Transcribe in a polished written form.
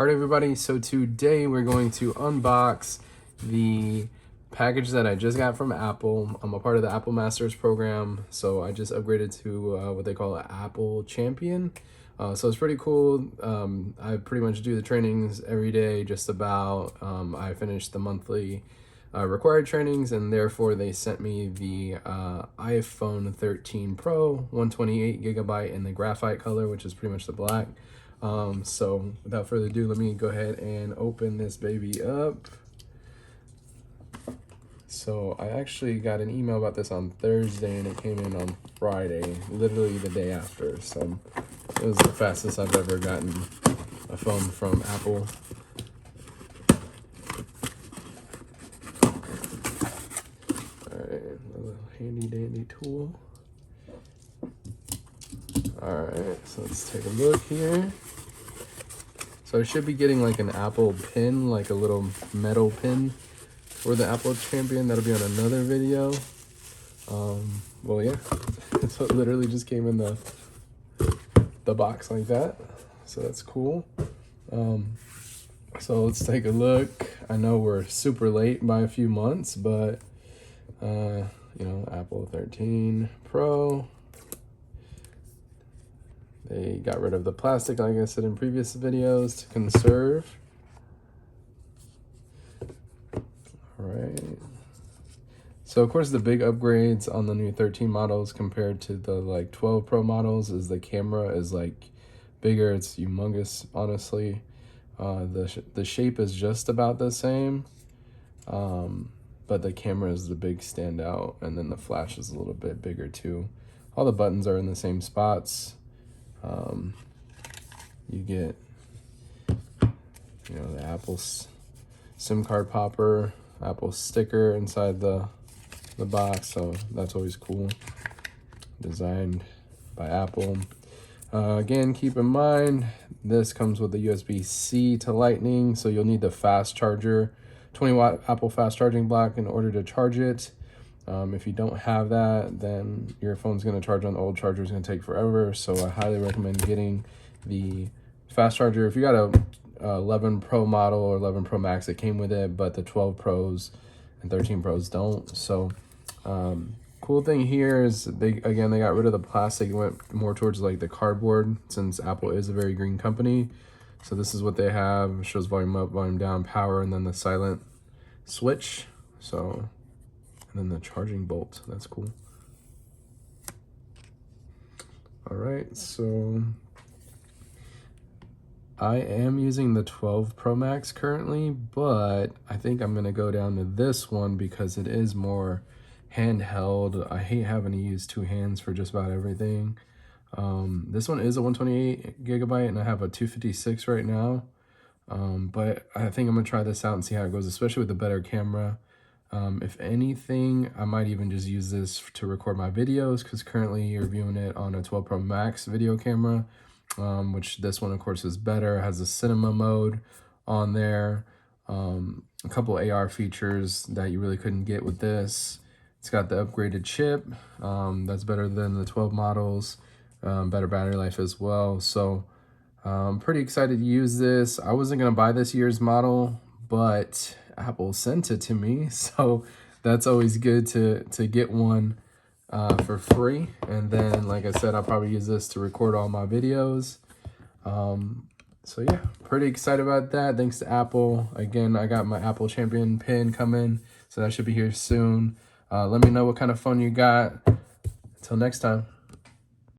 Alright everybody, so today we're going to unbox the package that I just got from Apple. I'm a part of the Apple Masters program, so I just upgraded to what they call an Apple Champion. So it's pretty cool. I pretty much do the trainings every day, just about. I finished the monthly required trainings, and therefore they sent me the iPhone 13 Pro, 128 gigabyte in the graphite color, which is pretty much the black. So without further ado, let me go ahead and open this baby up. So I actually got an email about this on Thursday and it came in on Friday, literally the day after. So it was the fastest I've ever gotten a phone from Apple. Alright, a little handy dandy tool. Alright, so let's take a look here. So I should be getting like an Apple pin, like a little metal pin for the Apple Champion. That'll be on another video. Well, yeah. So it literally just came in the box like that. So that's cool. So let's take a look. I know we're super late by a few months, but you know, Apple 13 Pro. They got rid of the plastic, like I said in previous videos, to conserve. All right. So of course the big upgrades on the new 13 models compared to the like 12 Pro models is the camera is like bigger. It's humongous, honestly. The shape is just about the same, but the camera is the big standout, and then the flash is a little bit bigger too. All the buttons are in the same spots. You get, you know, the Apple SIM card popper, Apple sticker inside the box, so that's always cool. Designed by Apple. Again, keep in mind, this comes with a USB-C to Lightning, so you'll need the fast charger, 20-watt Apple fast charging block in order to charge it. If you don't have that, then your phone's going to charge on the old charger. It's going to take forever, so I highly recommend getting the fast charger. If you got a 11 Pro model or 11 Pro Max, it came with it, but the 12 Pros and 13 Pros don't. So cool thing here is they got rid of the plastic. It went more towards like the cardboard, since Apple is a very green company. So this is what they have. It shows volume up, volume down, power, and then the silent switch. So, and then the charging bolt. That's cool. All right, so I am using the 12 Pro Max currently, but I think I'm gonna go down to this one because it is more handheld. I hate having to use two hands for just about everything. This one is a 128 gigabyte and I have a 256 right now. But I think I'm gonna try this out and see how it goes, especially with a better camera. If anything, I might even just use this to record my videos, because currently you're viewing it on a 12 Pro Max video camera, which this one of course is better. It has a cinema mode on there, a couple AR features that you really couldn't get with this. It's got the upgraded chip, that's better than the 12 models, better battery life as well. So I'm pretty excited to use this. I wasn't gonna buy this year's model, but Apple sent it to me, so that's always good to get one for free. And then, like I said, I'll probably use this to record all my videos. So yeah, pretty excited about that. Thanks to Apple. Again, I got my Apple Champion pin coming, so that should be here soon. Let me know what kind of phone you got. Until next time.